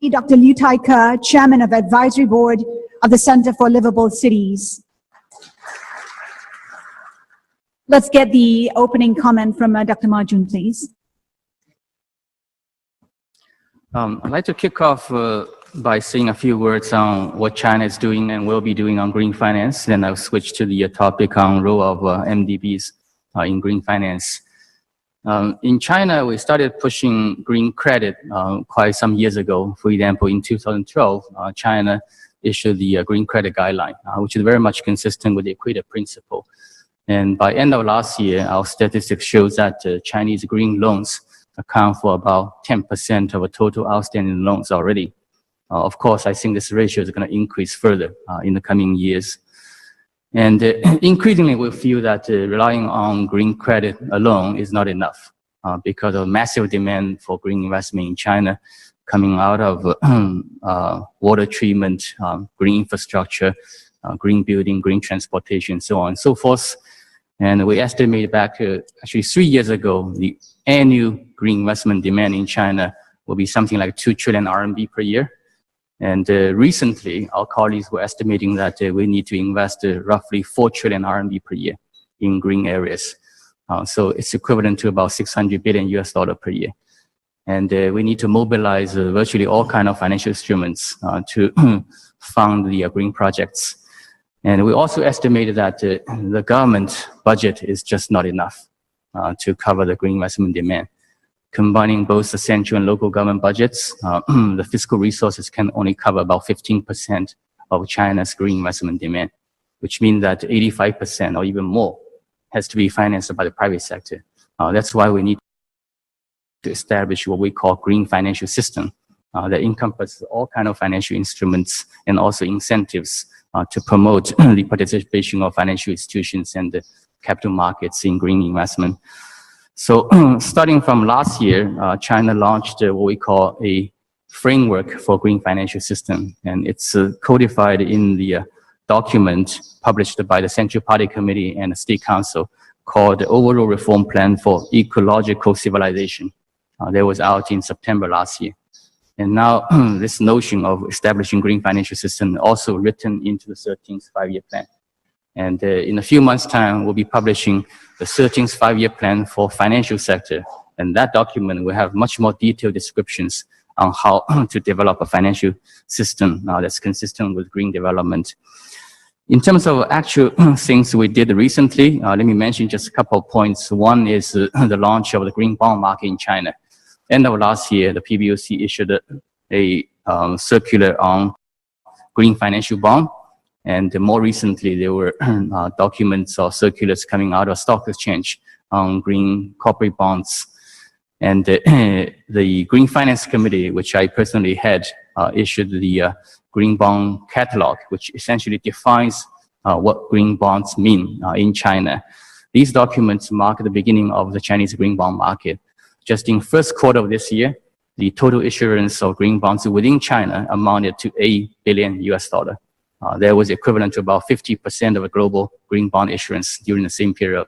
Dr. Liu Tai-Ke, Chairman of Advisory Board of the Center for Livable Cities. Let's get the opening comment from Dr. Ma Jun, please. I'd like to kick off by saying a few words on what China is doing and will be doing on green finance. Then I'll switch to the topic on role of MDBs in green finance. In China, we started pushing green credit quite some years ago. For example, in 2012, China issued the green credit guideline, which is very much consistent with the equator principle. And by end of last year, our statistics shows that Chinese green loans account for about 10% of the total outstanding loans already. Of course, I think this ratio is going to increase further in the coming years. And increasingly, we feel that relying on green credit alone is not enough because of massive demand for green investment in China coming out of water treatment, green infrastructure, green building, green transportation, so on and so forth. And we estimated back actually 3 years ago, the annual green investment demand in China will be something like 2 trillion RMB per year. And recently, our colleagues were estimating that we need to invest roughly 4 trillion RMB per year in green areas. So it's equivalent to about $600 billion per year. And we need to mobilize virtually all kinds of financial instruments to fund the green projects. And we also estimated that the government budget is just not enough to cover the green investment demand. Combining both the central and local government budgets, the fiscal resources can only cover about 15% of China's green investment demand, which means that 85% or even more has to be financed by the private sector. That's why we need to establish what we call green financial system that encompasses all kinds of financial instruments and also incentives to promote the participation of financial institutions and the capital markets in green investment. So starting from last year, China launched what we call a framework for green financial system. And it's codified in the document published by the Central Party Committee and the State Council called the Overall Reform Plan for Ecological Civilization. That was out in September last year. And now this notion of establishing green financial system also written into the 13th five-year plan. And in a few months' time, we'll be publishing the 13th five-year plan for financial sector. And that document will have much more detailed descriptions on how to develop a financial system that's consistent with green development. In terms of actual things we did recently, let me mention just a couple of points. One is the launch of the green bond market in China. End of last year, the PBOC issued a circular on green financial bond. And more recently, there were documents or circulars coming out of stock exchange on green corporate bonds. And the Green Finance Committee, which I personally head, issued the Green Bond Catalog, which essentially defines what green bonds mean in China. These documents mark the beginning of the Chinese green bond market. Just in first quarter of this year, the total issuance of green bonds within China amounted to $8 billion. That was equivalent to about 50% of the global green bond issuance during the same period,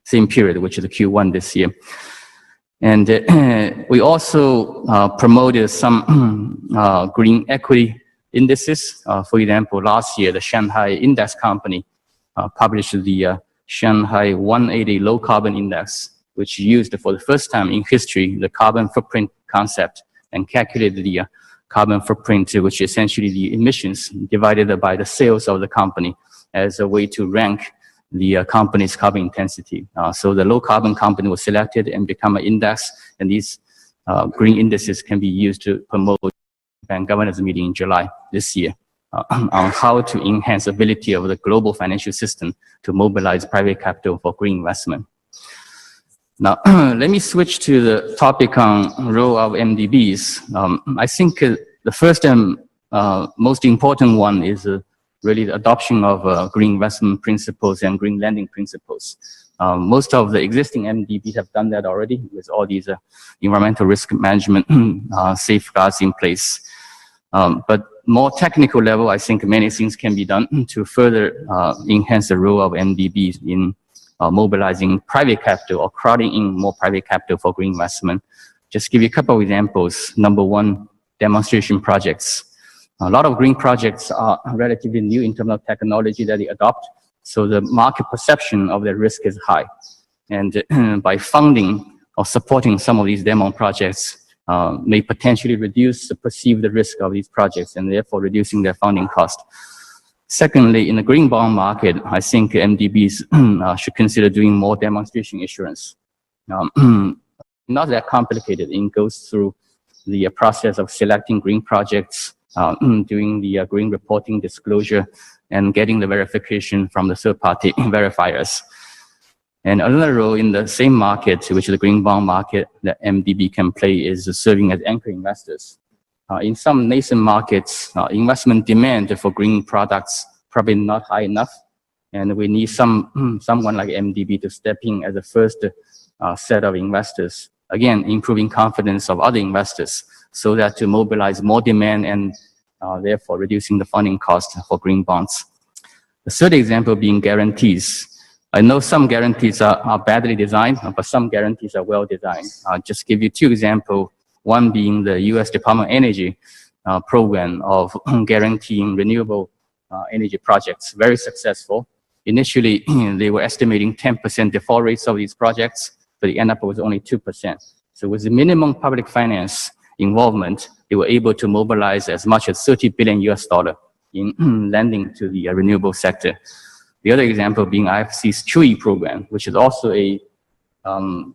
same period, which is the Q1 this year. And we also promoted some green equity indices. For example, last year, the Shanghai Index Company published the Shanghai 180 Low Carbon Index, which used for the first time in history the carbon footprint concept and calculated the carbon footprint, which is essentially the emissions divided by the sales of the company as a way to rank the company's carbon intensity. So the low carbon company was selected and become an index, and these green indices can be used to promote bank governors meeting in July this year on how to enhance the ability of the global financial system to mobilize private capital for green investment. Now, let me switch to the topic on role of MDBs. I think the first and most important one is really the adoption of green investment principles and green lending principles. Most of the existing MDBs have done that already with all these environmental risk management safeguards in place. But more technical level, I think many things can be done to further enhance the role of MDBs in mobilizing private capital or crowding in more private capital for green investment. Just give you a couple of examples. Number one, demonstration projects. A lot of green projects are relatively new in terms of technology that they adopt, so the market perception of the risk is high. And by funding or supporting some of these demo projects may potentially reduce the perceived risk of these projects and therefore reducing their funding cost. Secondly, in the green bond market, I think MDBs should consider doing more demonstration issuance. Not that complicated. It goes through the process of selecting green projects, doing the green reporting disclosure, and getting the verification from the third-party verifiers. And another role in the same market, which is the green bond market, that MDB can play is serving as anchor investors. In some nascent markets, investment demand for green products probably not high enough, and we need someone like MDB to step in as the first set of investors, again improving confidence of other investors, so that to mobilize more demand and therefore reducing the funding cost for green bonds. The third example being guarantees. I know some guarantees are badly designed, but some guarantees are well designed. I'll just give you two examples. One being the US Department of Energy program of guaranteeing renewable energy projects, very successful. Initially, they were estimating 10% default rates of these projects, but the end up was only 2%. So with the minimum public finance involvement, they were able to mobilize as much as $30 billion in lending to the renewable sector. The other example being IFC's QE program, which is also a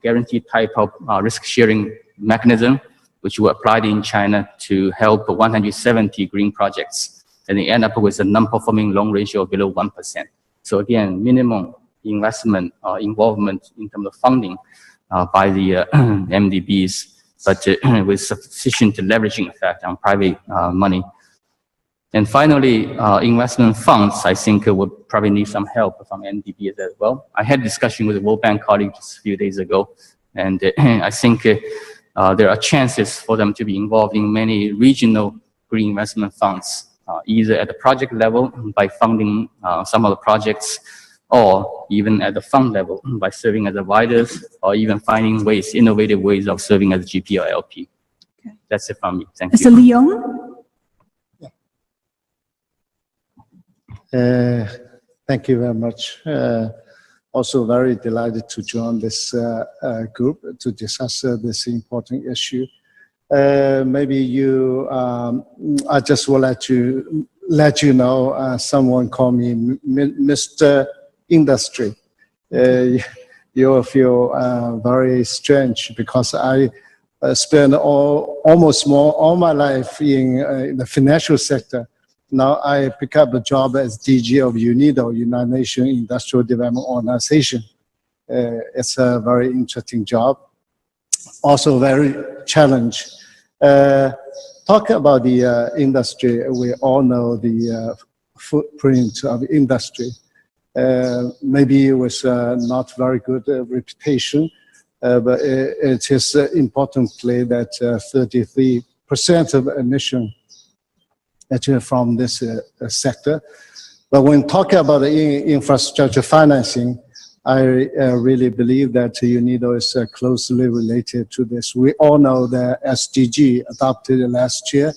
guaranteed type of risk-sharing mechanism, which were applied in China to help 170 green projects. And they end up with a non-performing loan ratio below 1%. So again, minimum investment involvement in terms of funding by the MDBs, but with sufficient leveraging effect on private money. And finally, investment funds, I think would probably need some help from MDBs as well. I had a discussion with the World Bank colleagues a few days ago, and I think there are chances for them to be involved in many regional green investment funds, either at the project level by funding some of the projects, or even at the fund level by serving as advisors, or even finding ways, innovative ways of serving as GP or LP. Okay. That's it from me. Thank you. Mr. Leong? Thank you very much. Also very delighted to join this group to discuss this important issue. Maybe you, I just would like to let you know, someone called me Mr. Industry. You'll feel very strange because I spent almost all my life in the financial sector. Now I pick up a job as DG of UNIDO, United Nations Industrial Development Organization. It's a very interesting job, also very challenging. Talk about the industry, we all know the footprint of industry. Maybe it was not very good reputation, but it is importantly that 33% of emission actually from this sector. But when talking about infrastructure financing, I really believe that UNIDO is closely related to this. We all know the SDG adopted last year.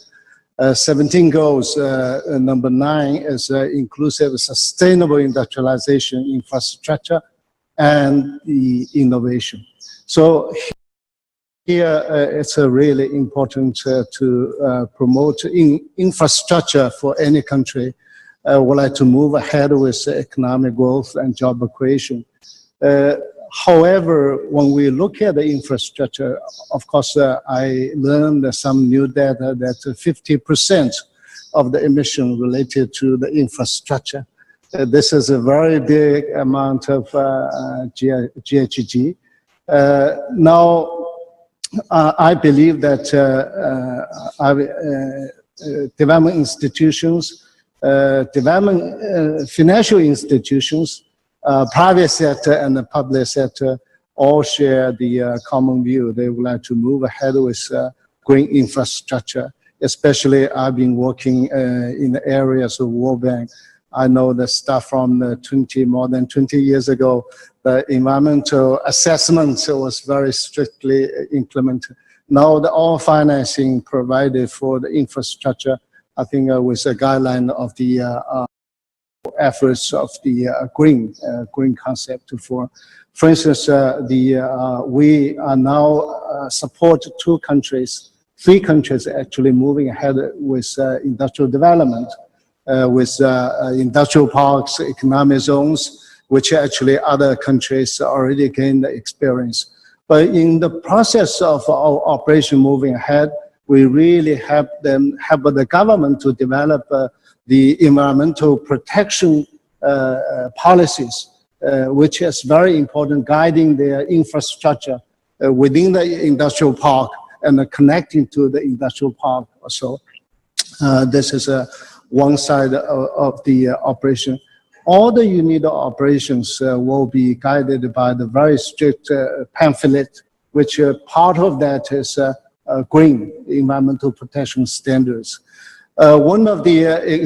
17 goals, number 9 is inclusive sustainable industrialization, infrastructure, and the innovation. So here, it's really important to promote infrastructure for any country. Would like to move ahead with economic growth and job creation. However, when we look at the infrastructure, of course, I learned some new data that 50% of the emission related to the infrastructure. This is a very big amount of GHG. Now, I believe that development institutions, financial institutions, private sector and the public sector all share the common view. They would like to move ahead with green infrastructure. Especially, I've been working in the areas of World Bank. I know the stuff from more than 20 years ago. The environmental assessment was very strictly implemented. Now all financing provided for the infrastructure, I think with a guideline of the efforts of the green concept. For instance, we are now support three countries actually moving ahead with industrial development, with industrial parks, economic zones, which actually other countries already gained experience. But in the process of our operation moving ahead, we really help the government to develop the environmental protection policies, which is very important, guiding their infrastructure within the industrial park and connecting to the industrial park also. This is one side of the operation. All the UNIDO operations will be guided by the very strict pamphlet, which part of that is green environmental protection standards. One of the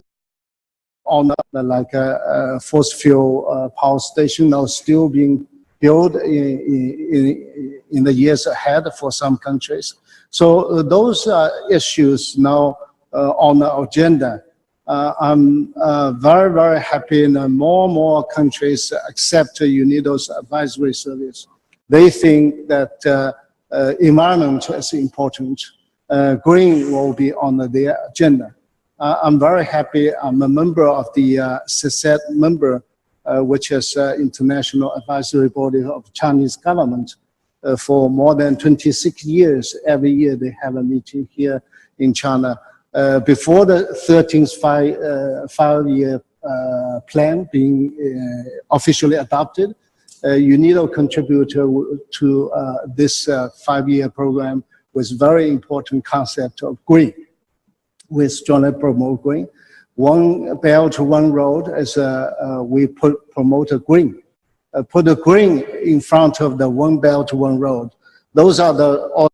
on like a fossil fuel power station now still being built in the years ahead for some countries. So those issues now on the agenda. I'm very, very happy that more and more countries accept UNIDO's advisory service. They think that environment is important. Green will be on their agenda. I'm very happy. I'm a member of the CSET member, which is International Advisory Body of Chinese government. For more than 26 years, every year they have a meeting here in China. Before the 13th five-year plan being officially adopted, UNIDO contributed to this 5-year program with very important concept of green. We strongly promote green. One belt, one road, as we promote a green. Put the green in front of the one belt, one road. Those are the...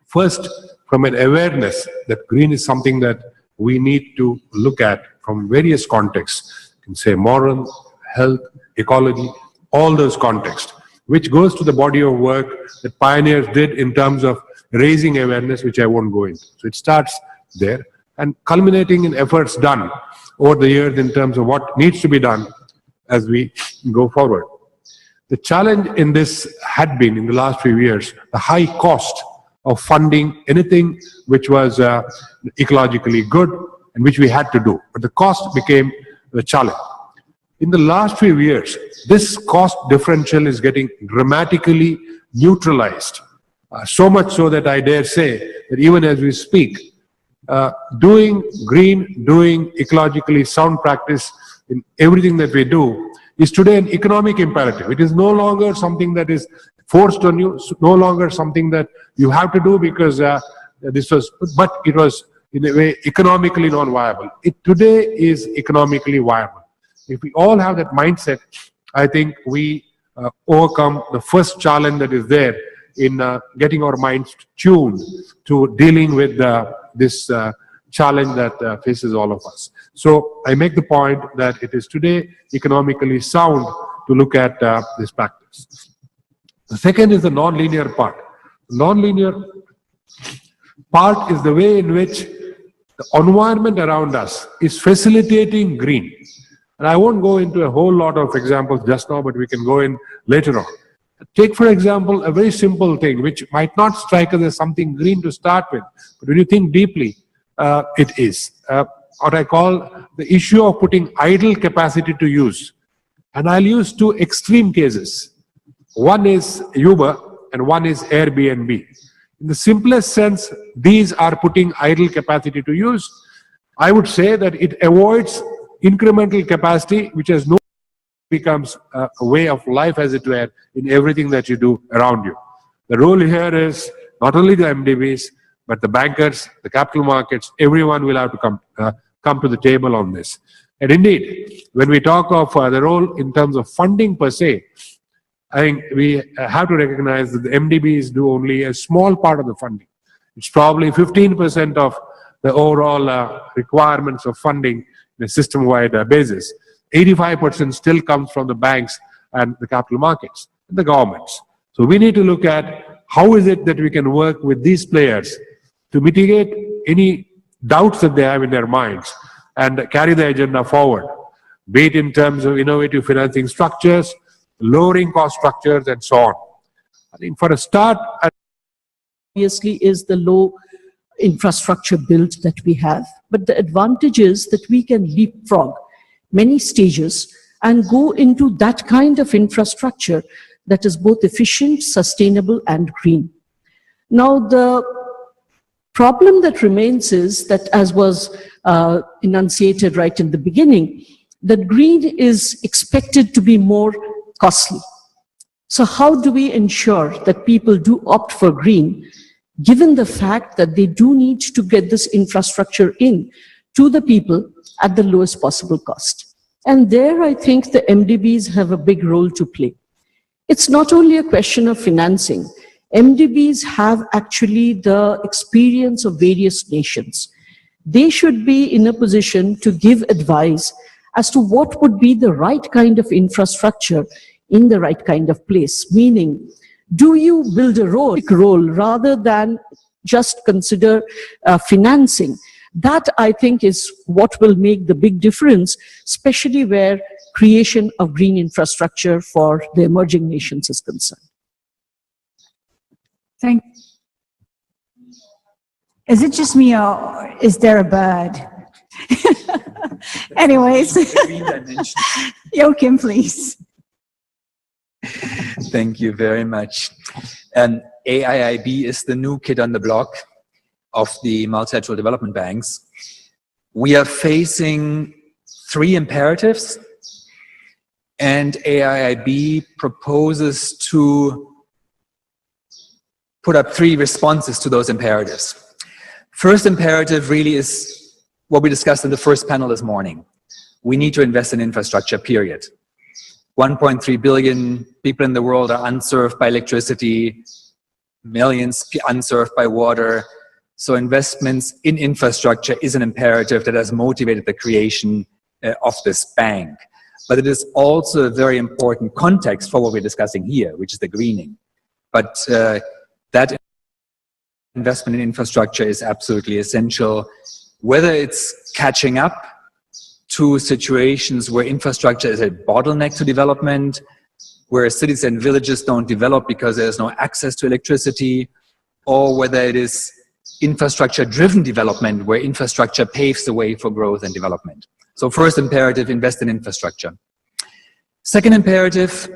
First, from an awareness that green is something that we need to look at from various contexts. You can say moral, health, ecology, all those contexts, which goes to the body of work that pioneers did in terms of raising awareness, which I won't go into. So it starts there and culminating in efforts done over the years in terms of what needs to be done as we go forward. The challenge in this had been, in the last few years, the high cost of funding anything which was ecologically good and which we had to do. But the cost became the challenge. In the last few years, this cost differential is getting dramatically neutralized. So much so that I dare say that even as we speak, doing green, doing ecologically sound practice in everything that we do is today an economic imperative. It is no longer something that is forced on you, no longer something that you have to do because but it was in a way economically non-viable. It today is economically viable. If we all have that mindset, I think we overcome the first challenge that is there in getting our minds tuned to dealing with this challenge that faces all of us. So I make the point that it is today economically sound to look at this practice. The second is the non-linear part. The non-linear part is the way in which the environment around us is facilitating green. And I won't go into a whole lot of examples just now, but we can go in later on. Take, for example, a very simple thing, which might not strike us as something green to start with, but when you think deeply, it is. What I call the issue of putting idle capacity to use. And I'll use two extreme cases. One is Uber and one is Airbnb. In the simplest sense, these are putting idle capacity to use. I would say that it avoids incremental capacity, which has no becomes a way of life, as it were, in everything that you do around you. The role here is not only the MDBs, but the bankers, the capital markets, everyone will have to come to the table on this. And indeed, when we talk of the role in terms of funding per se, I think we have to recognize that the MDBs do only a small part of the funding. It's probably 15% of the overall requirements of funding in a system-wide basis. 85% still comes from the banks and the capital markets and the governments. So we need to look at how is it that we can work with these players to mitigate any doubts that they have in their minds and carry the agenda forward, be it in terms of innovative financing structures, lowering cost structures, and so on. I think for a start, obviously is the low infrastructure build that we have. But the advantage is that we can leapfrog many stages and go into that kind of infrastructure that is both efficient, sustainable, and green. Now, the problem that remains is that, as was enunciated right in the beginning, that green is expected to be more costly. So how do we ensure that people do opt for green, given the fact that they do need to get this infrastructure in to the people at the lowest possible cost? And there, I think the MDBs have a big role to play. It's not only a question of financing. MDBs have actually the experience of various nations. They should be in a position to give advice as to what would be the right kind of infrastructure in the right kind of place. Meaning, do you build a role rather than just consider financing? That, I think, is what will make the big difference, especially where creation of green infrastructure for the emerging nations is concerned. Is it just me, or is there a bird? Anyways, Joachim, please. Thank you very much. AIIB is the new kid on the block of the multilateral development banks. We are facing 3 imperatives, and AIIB proposes to put up 3 responses to those imperatives. First imperative really is what we discussed in the first panel this morning. We need to invest in infrastructure, period. 1.3 billion people in the world are unserved by electricity, millions unserved by water. So investments in infrastructure is an imperative that has motivated the creation of this bank. But it is also a very important context for what we're discussing here, which is the greening. But that investment in infrastructure is absolutely essential, whether it's catching up to situations where infrastructure is a bottleneck to development, where cities and villages don't develop because there's no access to electricity, or whether it is infrastructure-driven development, where infrastructure paves the way for growth and development. So first imperative, invest in infrastructure. Second imperative,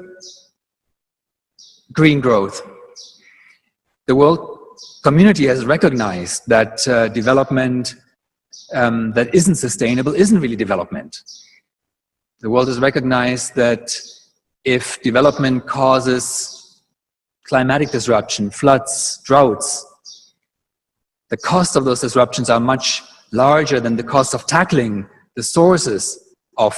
green growth. The world community has recognized that development that isn't sustainable isn't really development. The world has recognized that if development causes climatic disruption, floods, droughts, the cost of those disruptions are much larger than the cost of tackling the sources of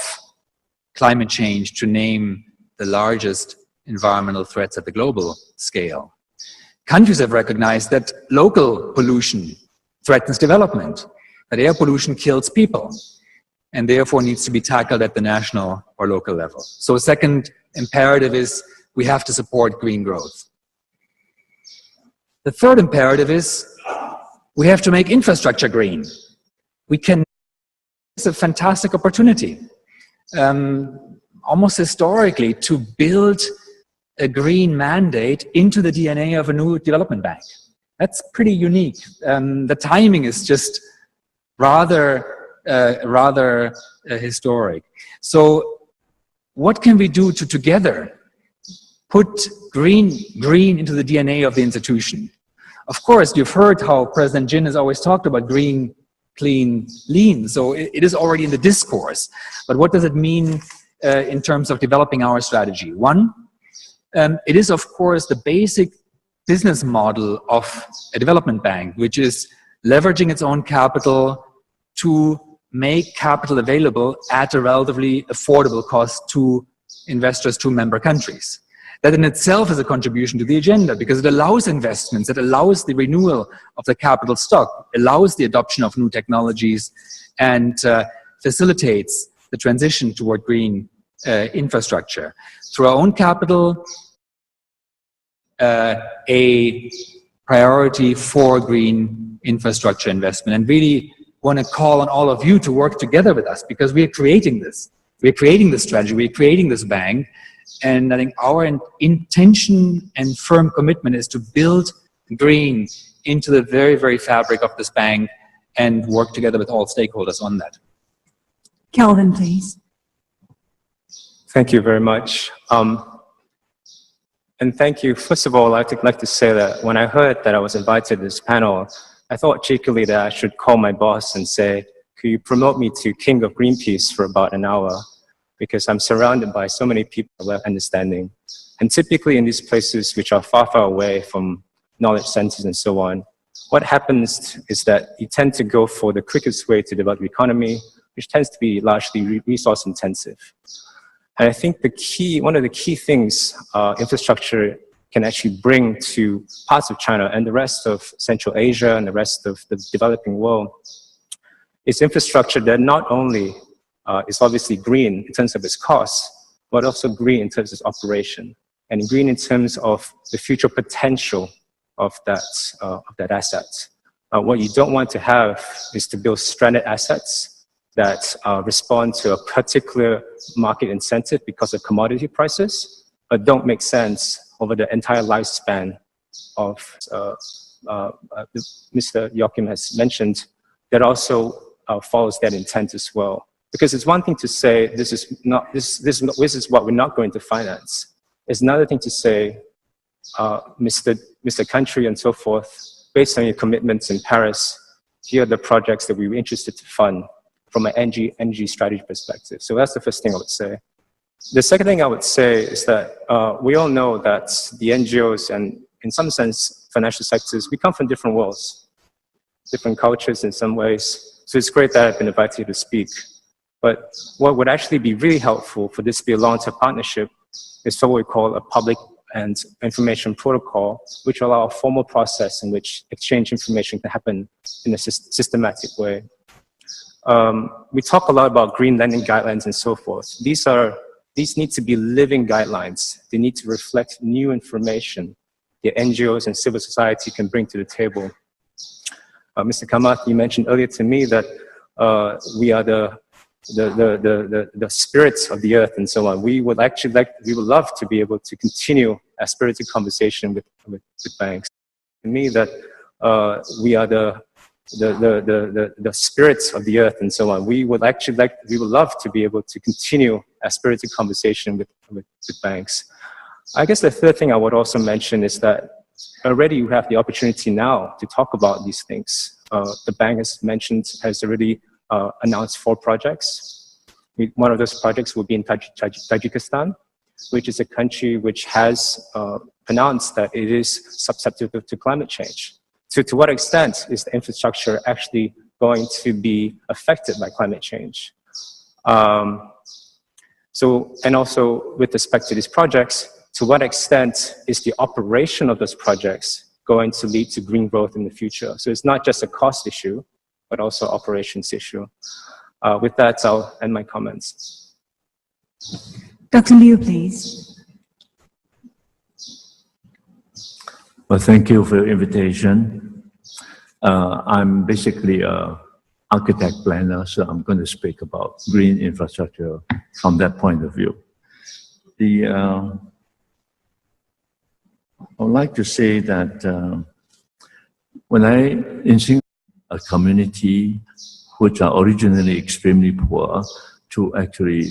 climate change, to name the largest environmental threats at the global scale. Countries have recognized that local pollution threatens development, that air pollution kills people, and therefore needs to be tackled at the national or local level. So second imperative is we have to support green growth. The third imperative is we have to make infrastructure green. It's a fantastic opportunity, almost historically, to build a green mandate into the DNA of a new development bank. That's pretty unique. The timing is just rather historic. So what can we do to together put green into the DNA of the institution? Of course, you've heard how President Jin has always talked about green, clean, lean. So it is already in the discourse. But what does it mean in terms of developing our strategy? One, it is, of course, the basic business model of a development bank, which is leveraging its own capital to make capital available at a relatively affordable cost to investors, to member countries. That in itself is a contribution to the agenda, because it allows investments, it allows the renewal of the capital stock, allows the adoption of new technologies, and facilitates the transition toward green infrastructure. Through our own capital, a priority for green infrastructure investment, and really want to call on all of you to work together with us, because we are creating this. We're creating this strategy, we're creating this bank, and I think our intention and firm commitment is to build green into the very, very fabric of this bank and work together with all stakeholders on that. Kelvin, please. Thank you very much. And thank you. First of all, I'd like to say that when I heard that I was invited to this panel, I thought cheekily that I should call my boss and say, could you promote me to King of Greenpeace for about an hour? Because I'm surrounded by so many people with understanding. And typically in these places which are far, far away from knowledge centers and so on, what happens is that you tend to go for the quickest way to develop the economy, which tends to be largely resource intensive. And I think one of the key things infrastructure can actually bring to parts of China and the rest of Central Asia and the rest of the developing world is infrastructure that not only is obviously green in terms of its costs, but also green in terms of its operation, and green in terms of the future potential of that asset. What you don't want to have is to build stranded assets that respond to a particular market incentive because of commodity prices, but don't make sense over the entire lifespan of, Mr. Joachim has mentioned, that also follows that intent as well. Because it's one thing to say, this is what we're not going to finance. It's another thing to say, Mr. Country and so forth, based on your commitments in Paris, here are the projects that we were interested to fund from an energy strategy perspective. So that's the first thing I would say. The second thing I would say is that we all know that the NGOs and, in some sense, financial sectors, we come from different worlds, different cultures in some ways. So it's great that I've been invited to speak. But what would actually be really helpful for this to be a long-term partnership is what we call a public and information protocol, which will allow a formal process in which exchange information can happen in a systematic way. We talk a lot about green lending guidelines and so forth. These need to be living guidelines. They need to reflect new information the NGOs and civil society can bring to the table. Mr. Kamath, you mentioned earlier to me that we are the spirits of the earth and so on. We would love to be able to continue a spirited conversation with banks. To me, that we are the spirits of the earth and so on. We would love to be able to continue a spirited conversation with banks. I guess the third thing I would also mention is that already we have the opportunity now to talk about these things. The bank has already announced 4 projects. One of those projects will be in Tajikistan, which is a country which has pronounced that it is susceptible to climate change. So to what extent is the infrastructure actually going to be affected by climate change? And also with respect to these projects, to what extent is the operation of those projects going to lead to green growth in the future? So it's not just a cost issue, but also operations issue. With that, I'll end my comments. Dr. Liu, please. Well, thank you for your invitation. I'm basically an architect planner, so I'm going to speak about green infrastructure from that point of view. I would like to say that when in Singapore, a community which are originally extremely poor to actually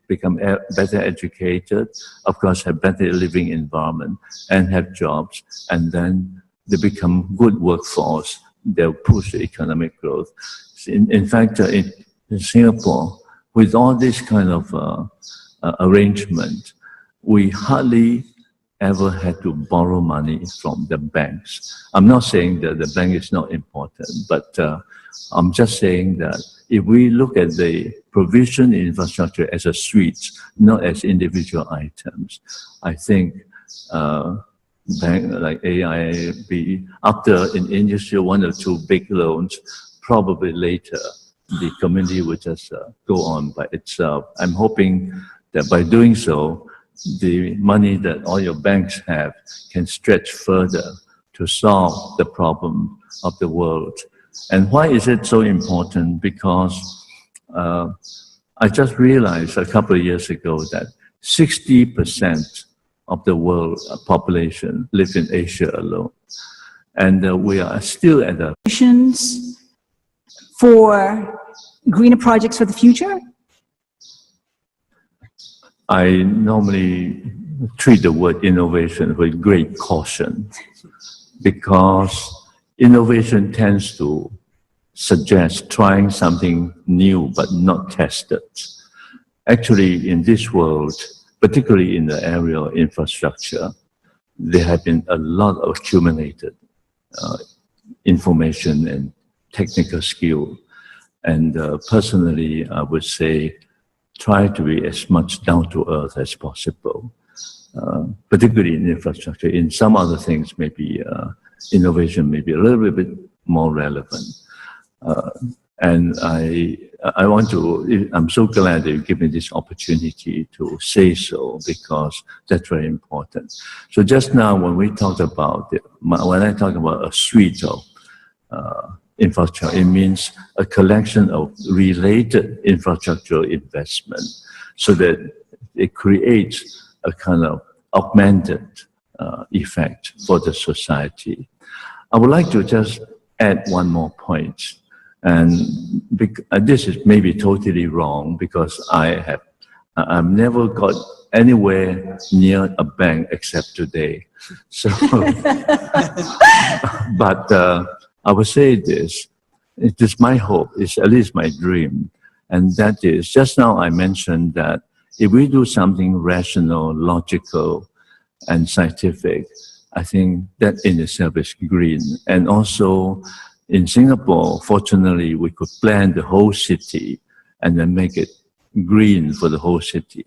become better educated, of course have better living environment and have jobs, and then they become good workforce, they'll push the economic growth. In fact, in Singapore, with all this kind of arrangement, we hardly ever had to borrow money from the banks. I'm not saying that the bank is not important, but I'm just saying that if we look at the provision in infrastructure as a suite, not as individual items, I think bank like AIIB, after in industry 1 or 2 big loans, probably later the community will just go on by itself. I'm hoping that by doing so, the money that all your banks have can stretch further to solve the problem of the world. And why is it so important? Because I just realized a couple of years ago that 60% of the world population live in Asia alone. And we are still at a... For greener projects for the future? I normally treat the word innovation with great caution because innovation tends to suggest trying something new but not tested. Actually, in this world, particularly in the area of infrastructure, there have been a lot of accumulated information and technical skill. And personally, I would say, try to be as much down to earth as possible, particularly in infrastructure. In some other things, maybe innovation may be a little bit more relevant. And I want to, I'm so glad that you give me this opportunity to say so, because that's very important. So just now, when we talked about, when I talk about a suite of infrastructure, it means a collection of related infrastructural investment so that it creates a kind of augmented effect for the society. I would like to just add one more point. And this is maybe totally wrong because I've never got anywhere near a bank except today. So, but I would say this, it is my hope, it's at least my dream, and that is, just now I mentioned that if we do something rational, logical, and scientific, I think that in itself is green. And also, in Singapore, fortunately, we could plan the whole city and then make it green for the whole city.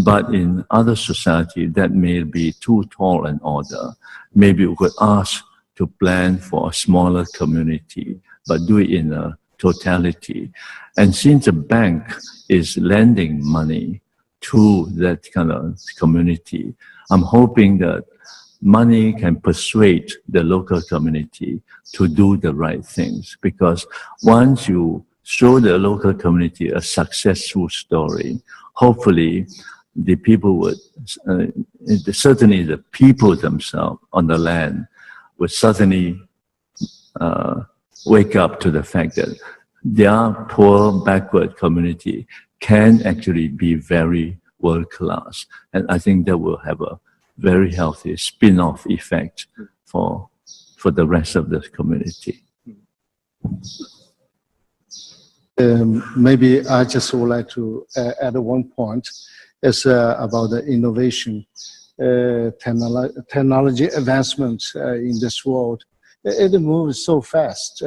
But in other societies, that may be too tall an order. Maybe we could ask to plan for a smaller community, but do it in a totality. And since the bank is lending money to that kind of community, I'm hoping that money can persuade the local community to do the right things. Because once you show the local community a successful story, hopefully the people would, certainly the people themselves on the land would certainly wake up to the fact that their poor, backward community can actually be very world-class. And I think that will have a very healthy spin-off effect for the rest of the community. Maybe I just would like to add one point. It's about the innovation, technology advancement in this world. It moves so fast.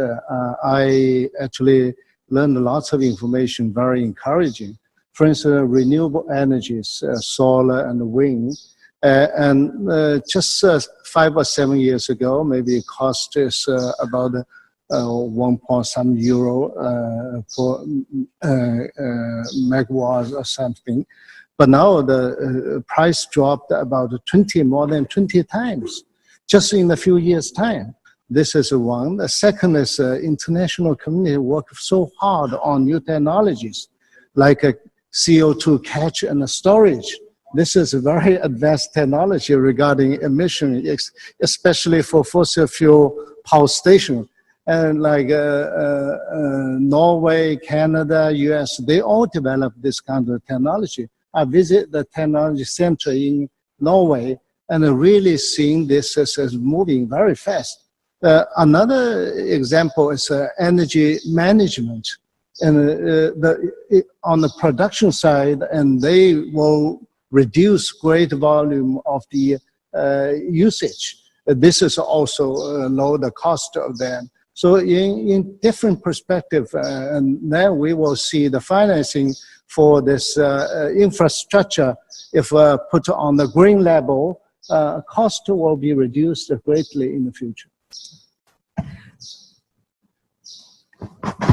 I actually learned lots of information, very encouraging. For instance, renewable energies, solar and wind. And just 5 or 7 years ago, maybe it cost us about 1.some euro for megawatts or something. But now the price dropped about more than 20 times, just in a few years' time. This is one. The second is international community work so hard on new technologies, like CO2 catch and storage. This is a very advanced technology regarding emission, especially for fossil fuel power station. And like Norway, Canada, US, they all developed this kind of technology. I visit the technology center in Norway and really seeing this as moving very fast. Another example is energy management. And on the production side, and they will reduce great volume of the usage. This is also lower the cost of them. So in different perspective, and then we will see the financing for this infrastructure, if put on the green level, cost will be reduced greatly in the future.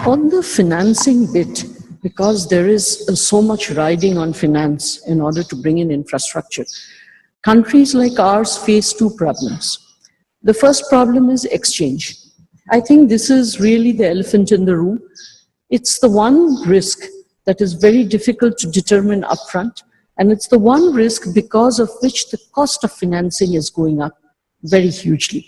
On the financing bit, because there is so much riding on finance in order to bring in infrastructure. Countries like ours face two problems. The first problem is exchange. I think this is really the elephant in the room. It's the one risk that is very difficult to determine upfront, and it's the one risk because of which the cost of financing is going up very hugely.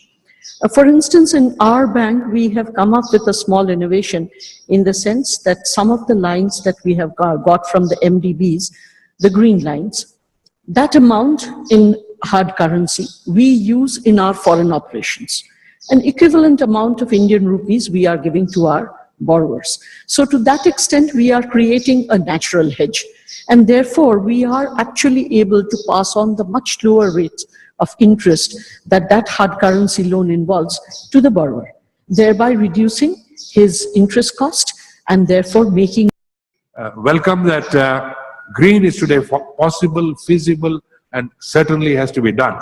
For instance, in our bank, we have come up with a small innovation in the sense that some of the lines that we have got from the MDBs, the green lines, that amount in hard currency we use in our foreign operations. An equivalent amount of Indian rupees we are giving to our borrowers. So to that extent, we are creating a natural hedge. And therefore, we are actually able to pass on the much lower rate of interest that hard currency loan involves to the borrower, thereby reducing his interest cost and therefore making welcome that green is today possible, feasible, and certainly has to be done.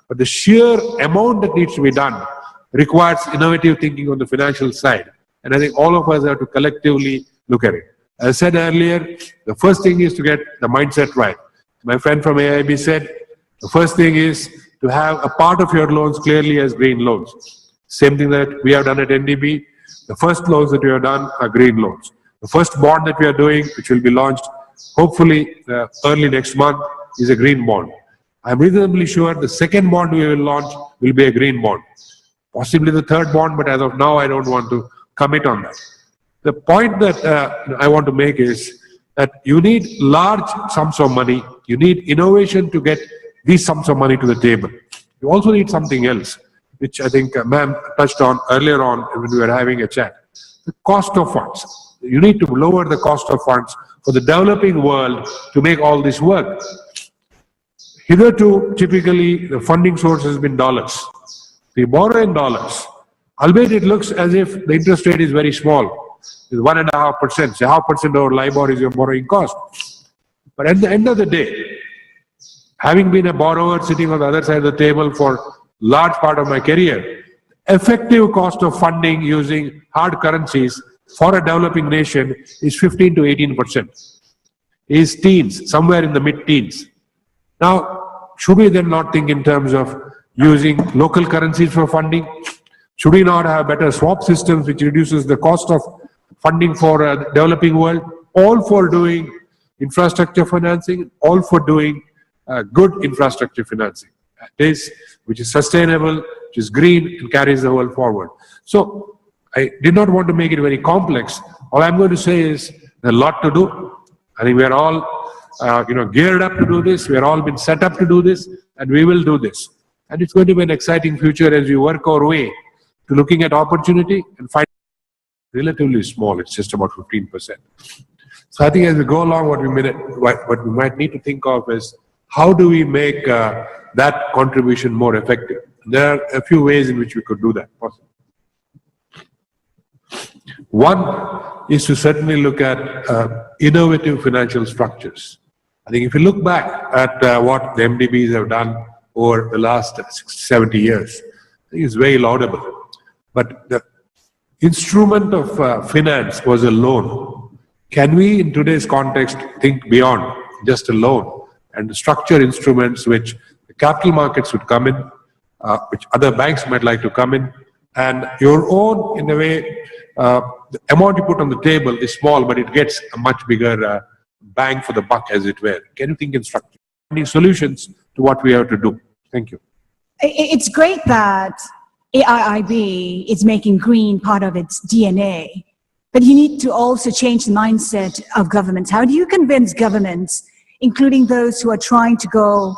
But the sheer amount that needs to be done requires innovative thinking on the financial side. And I think all of us have to collectively look at it. As I said earlier, the first thing is to get the mindset right. My friend from AIIB said, the first thing is to have a part of your loans clearly as green loans. Same thing that we have done at NDB. The first loans that we have done are green loans. The first bond that we are doing, which will be launched hopefully early next month, is a green bond. I'm reasonably sure the second bond we will launch will be a green bond. Possibly the third bond, but as of now, I don't want to commit on that. The point that I want to make is that you need large sums of money. You need innovation to get these sums of money to the table. You also need something else, which I think ma'am touched on earlier on when we were having a chat. The cost of funds. You need to lower the cost of funds for the developing world to make all this work. Hitherto, typically, the funding source has been dollars. We borrow in dollars, albeit it looks as if the interest rate is very small. It's 1.5%. So 0.5% over LIBOR is your borrowing cost. But at the end of the day, having been a borrower sitting on the other side of the table for large part of my career, effective cost of funding using hard currencies for a developing nation is 15 to 18%. Is teens, somewhere in the mid-teens. Now, should we then not think in terms of using local currencies for funding? Should we not have better swap systems which reduces the cost of funding for the developing world? All for doing infrastructure financing, all for doing good infrastructure financing. Which is sustainable, which is green, and carries the world forward. So, I did not want to make it very complex. All I'm going to say is there's a lot to do. I think we're all geared up to do this. We're all been set up to do this, and we will do this. And it's going to be an exciting future as we work our way to looking at opportunity and find relatively small. It's just about 15%. So I think as we go along, what we might need to think of is how do we make that contribution more effective? There are a few ways in which we could do that. One is to certainly look at innovative financial structures. I think if you look back at what the MDBs have done over the last 70 years, I think it's very laudable. But the instrument of finance was a loan. Can we, in today's context, think beyond just a loan and structure instruments which the capital markets would come in, which other banks might like to come in, and your own, in a way, the amount you put on the table is small, but it gets a much bigger bang for the buck, as it were. Can you think in structure? Any solutions to what we have to do? Thank you. It's great that AIIB is making green part of its DNA, but you need to also change the mindset of governments. How do you convince governments, including those who are trying to go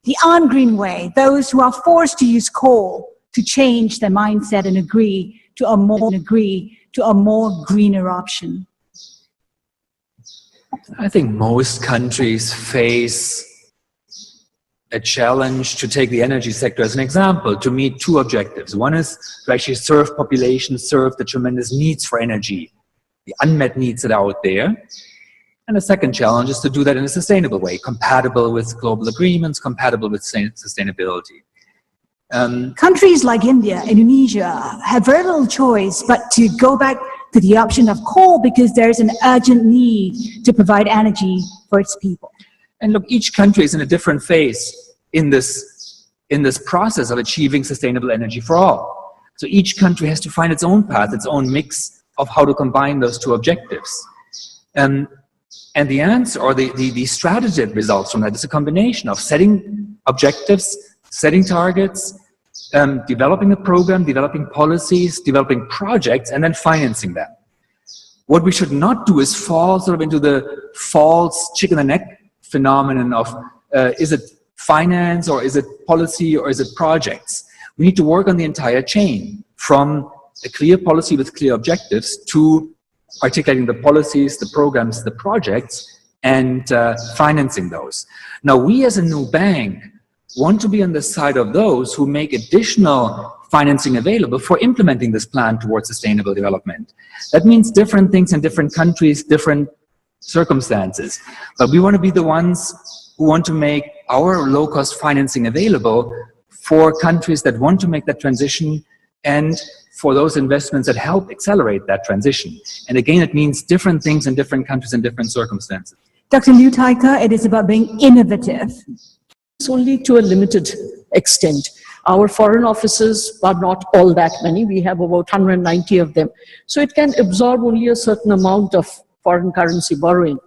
the un-green way, those who are forced to use coal, to change their mindset and agree to a more greener option? I think most countries face a challenge to take the energy sector as an example, to meet two objectives. One is to actually serve populations, serve the tremendous needs for energy, the unmet needs that are out there. And the second challenge is to do that in a sustainable way, compatible with global agreements, compatible with sustainability. Countries like India, Indonesia have very little choice but to go back to the option of coal because there's an urgent need to provide energy for its people. And look, each country is in a different phase in this process of achieving sustainable energy for all. So each country has to find its own path, its own mix of how to combine those two objectives. And the answer, or the strategy that results from that, is a combination of setting objectives, setting targets, developing a program, developing policies, developing projects, and then financing them. What we should not do is fall sort of into the false chicken and egg phenomenon of is it finance, or is it policy, or is it projects? We need to work on the entire chain, from a clear policy with clear objectives to articulating the policies, the programs, the projects, and financing those. Now, we as a new bank want to be on the side of those who make additional financing available for implementing this plan towards sustainable development. That means different things in different countries, different circumstances. But we want to be the ones who want to make our low-cost financing available for countries that want to make that transition, and for those investments that help accelerate that transition. And again, it means different things in different countries and different circumstances. Dr. Liu Taika, it is about being innovative. It's only to a limited extent. Our foreign offices are not all that many. We have about 190 of them. So it can absorb only a certain amount of foreign currency borrowing.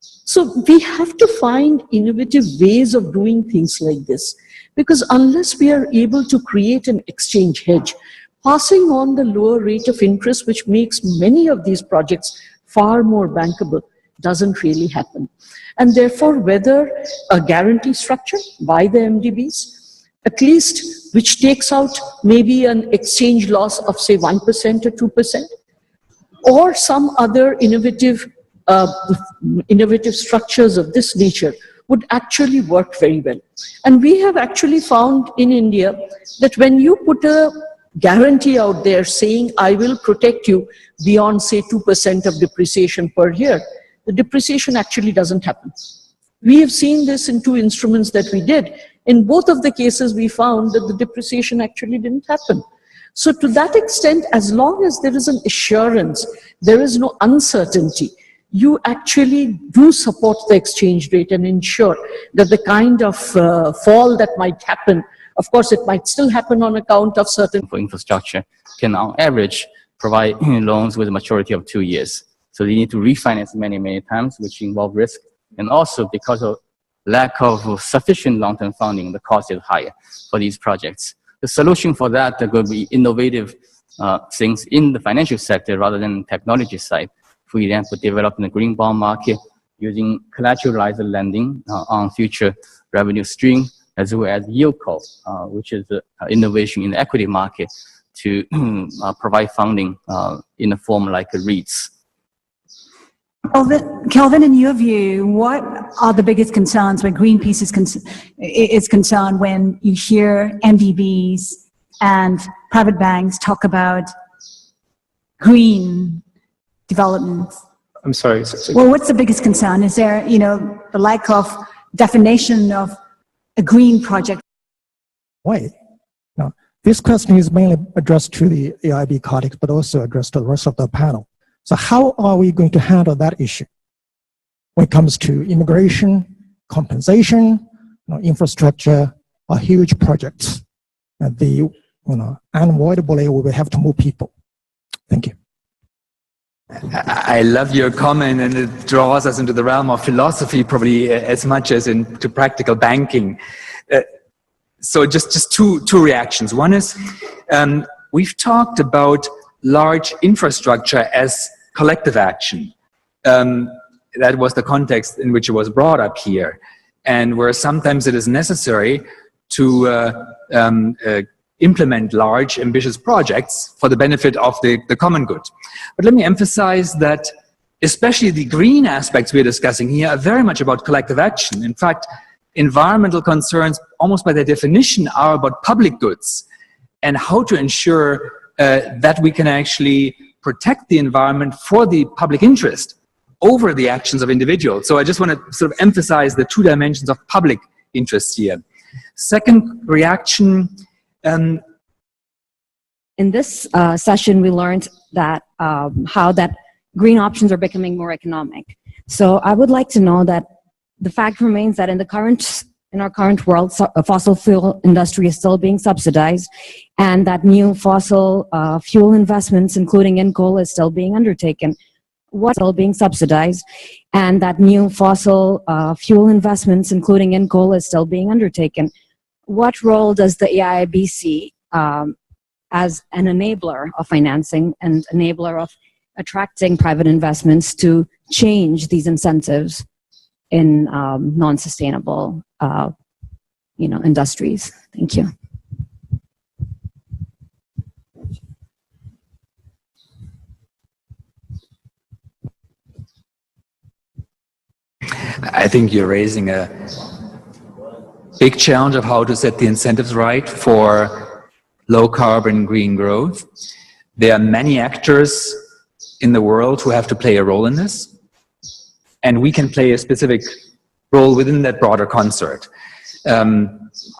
So we have to find innovative ways of doing things like this, because unless we are able to create an exchange hedge, passing on the lower rate of interest, which makes many of these projects far more bankable, doesn't really happen. And therefore, whether a guarantee structure by the MDBs, at least which takes out maybe an exchange loss of say 1% or 2%, or some other innovative structures of this nature, would actually work very well. And we have actually found in India that when you put a guarantee out there saying, I will protect you beyond say 2% of depreciation per year, the depreciation actually doesn't happen. We have seen this in two instruments that we did. In both of the cases, we found that the depreciation actually didn't happen. So to that extent, as long as there is an assurance, there is no uncertainty, you actually do support the exchange rate and ensure that the kind of fall that might happen, of course, it might still happen on account of certain... For infrastructure can on average provide loans with a maturity of 2 years. So they need to refinance many, many times, which involve risk. And also because of lack of sufficient long-term funding, the cost is higher for these projects. The solution for that will be innovative things in the financial sector rather than technology side. For example, developing the green bond market using collateralized lending on future revenue stream, as well as yield curve, which is innovation in the equity market to provide funding in a form like REITs. Kelvin, in your view, what are the biggest concerns where Greenpeace is concerned when you hear MDBs and private banks talk about green development? I'm sorry. Well, what's the biggest concern? Is there, the lack of definition of a green project? Wait. Now, this question is mainly addressed to the AIIB colleagues, but also addressed to the rest of the panel. So how are we going to handle that issue when it comes to immigration, compensation, infrastructure, are huge projects, and unavoidably we will have to move people. Thank you. I love your comment, and it draws us into the realm of philosophy probably as much as into practical banking. So just two reactions. One is we've talked about large infrastructure as collective action. That was the context in which it was brought up here, and where sometimes it is necessary to implement large, ambitious projects for the benefit of the common good. But let me emphasize that especially the green aspects we're discussing here are very much about collective action. In fact, environmental concerns, almost by their definition, are about public goods and how to ensure that we can actually protect the environment for the public interest over the actions of individuals. So I just want to sort of emphasize the two dimensions of public interest here. Second reaction, in this session, we learned that how that green options are becoming more economic. So I would like to know that the fact remains that in our current world, fossil fuel industry is still being subsidized, and that new fossil fuel investments, including in coal, is still being undertaken. What's still being subsidized, and that new fossil fuel investments, including in coal, is still being undertaken. What role does the AIIB see as an enabler of financing and enabler of attracting private investments to change these incentives in non-sustainable, industries? Thank you. I think you're raising a big challenge of how to set the incentives right for low carbon green growth. There are many actors in the world who have to play a role in this, and we can play a specific role within that broader concert.